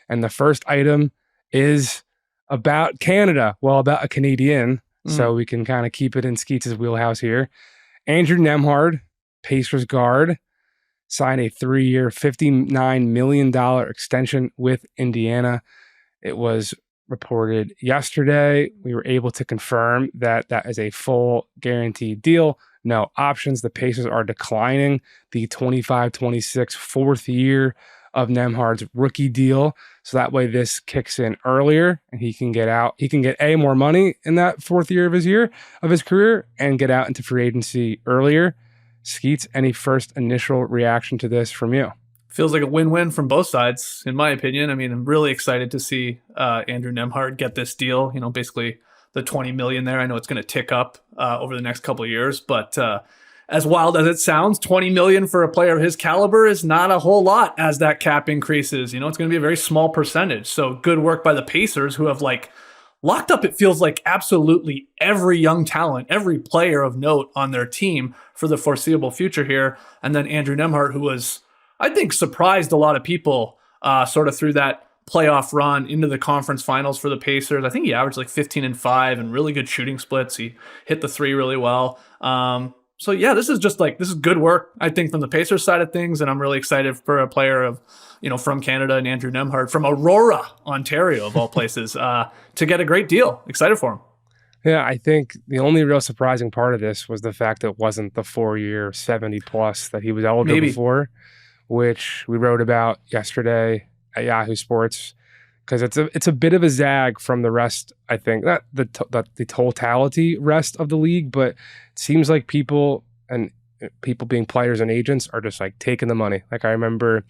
And the first item is about Canada. Well, about a Canadian. So we can kind of keep it in Skeets' wheelhouse here. Andrew Nembhard, Pacers guard, signed a 3-year, $59 million extension with Indiana. It was reported yesterday. We were able to confirm that that is a full guaranteed deal. No options. The Pacers are declining the 25-26 fourth year of Nembhard's rookie deal. So that way this kicks in earlier and he can get out. He can get more money in that fourth year of his career and get out into free agency earlier. Skeets, any first initial reaction to this from you? Feels like a win-win from both sides, in my opinion. I mean, I'm really excited to see Andrew Nembhard get this deal. You know, basically the $20 million there. I know it's going to tick up over the next couple of years, but as wild as it sounds, $20 million for a player of his caliber is not a whole lot as that cap increases. You know, it's going to be a very small percentage. So good work by the Pacers, who have locked up, it feels like, absolutely every young talent, every player of note on their team for the foreseeable future here. And then Andrew Nembhard, who was, I think, surprised a lot of people sort of through that playoff run into the conference finals for the Pacers. I think he averaged 15 and 5 and really good shooting splits. He hit the three really well. So yeah, this is this is good work, I think, from the Pacers side of things. And I'm really excited for a player of, from Canada and Andrew Nembhard from Aurora, Ontario, of all places, to get a great deal. Excited for him. Yeah, I think the only real surprising part of this was the fact that it wasn't the 4-year 70+ that he was eligible for, which we wrote about yesterday at Yahoo Sports, because it's a bit of a zag from the rest. I think not the totality rest of the league, but it seems like people being players and agents are just taking the money. I remember,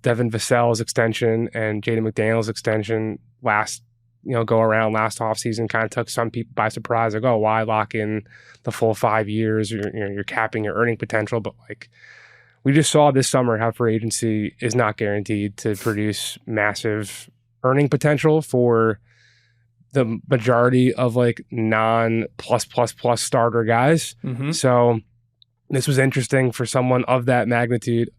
Devin Vassell's extension and Jaden McDaniel's extension last offseason kind of took some people by surprise. Oh, why lock in the full 5 years? You're capping your earning potential, but we just saw this summer how free agency is not guaranteed to produce massive earning potential for the majority of non-plus starter guys. Mm-hmm. So this was interesting for someone of that magnitude.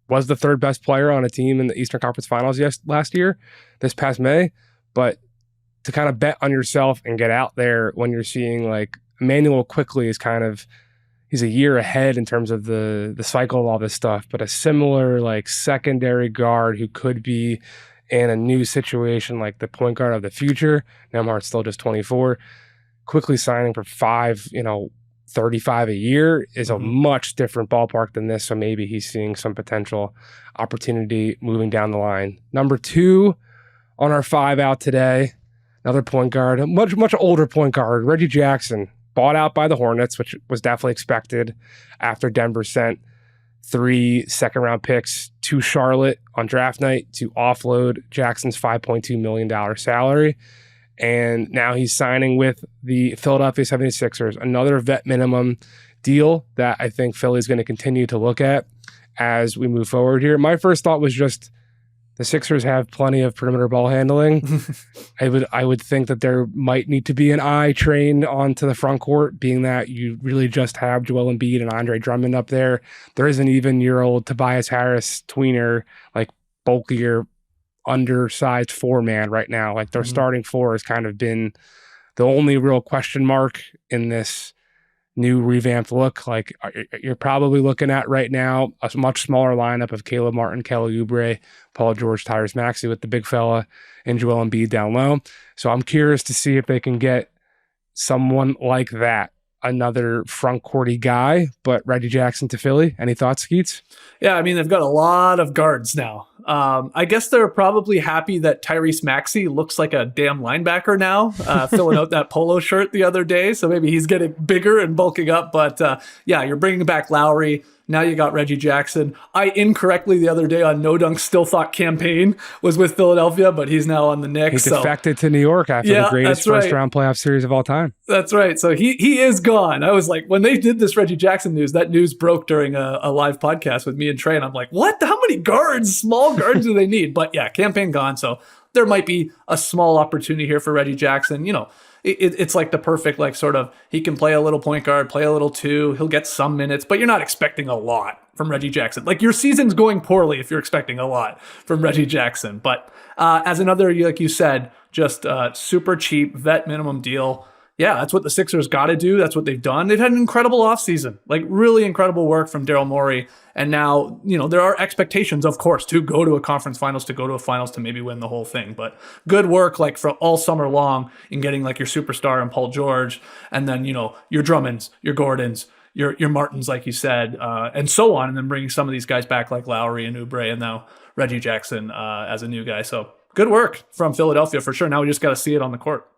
Was the third best player on a team in the Eastern Conference Finals last year, this past May. But to kind of bet on yourself and get out there when you're seeing Emmanuel Quickly is he's a year ahead in terms of the cycle of all this stuff, but a similar secondary guard who could be in a new situation, the point guard of the future. Nembhard's still just 24. Quickly signing for 35 a year is a much different ballpark than this. So maybe he's seeing some potential opportunity moving down the line. Number 2 on our 5 out today, another point guard, a much older point guard, Reggie Jackson. Bought out by the Hornets, which was definitely expected after Denver sent 3 second-round picks to Charlotte on draft night to offload Jackson's $5.2 million salary. And now he's signing with the Philadelphia 76ers, another vet minimum deal that I think Philly's going to continue to look at as we move forward here. My first thought was just the Sixers have plenty of perimeter ball handling. I would think that there might need to be an eye trained onto the front court, being that you really just have Joel Embiid and Andre Drummond up there. There is an even-year-old Tobias Harris tweener, bulkier, undersized 4-man right now. Their starting 4 has kind of been the only real question mark in this new revamped look. You're probably looking at right now a much smaller lineup of Caleb Martin, Kelly Oubre, Paul George, Tyrese Maxey with the big fella, and Joel Embiid down low. So I'm curious to see if they can get someone like that, another front courty guy. But Reggie Jackson to Philly, any thoughts, Skeets? Yeah, I mean, they've got a lot of guards now. I guess they're probably happy that Tyrese Maxey looks like a damn linebacker now, filling out that polo shirt the other day. So maybe he's getting bigger and bulking up. But yeah, you're bringing back Lowry. Now you got Reggie Jackson. I incorrectly the other day on No Dunk still thought Campaign was with Philadelphia, but he's now on the Knicks. He defected to New York after the greatest first-round playoff series of all time. That's right. So he is gone. I was like, when they did this Reggie Jackson news, that news broke during a live podcast with me and Trey, and I'm like, what? How many guards, small guards do they need? But yeah, Campaign gone. So there might be a small opportunity here for Reggie Jackson. It's like the perfect, like, sort of, he can play a little point guard, play a little two, he'll get some minutes, but you're not expecting a lot from Reggie Jackson. Like, your season's going poorly if you're expecting a lot from Reggie Jackson. But as another, like you said, just super cheap vet minimum deal. Yeah, that's what the Sixers got to do. That's what they've done. They've had an incredible offseason, like really incredible work from Daryl Morey. And now, there are expectations, of course, to go to a conference finals, to go to a finals, to maybe win the whole thing. But good work, like, for all summer long in getting, like, your superstar and Paul George, and then, your Drummonds, your Gordons, your Martins, like you said, and so on. And then bringing some of these guys back, like Lowry and Oubre, and now Reggie Jackson as a new guy. So good work from Philadelphia for sure. Now we just got to see it on the court.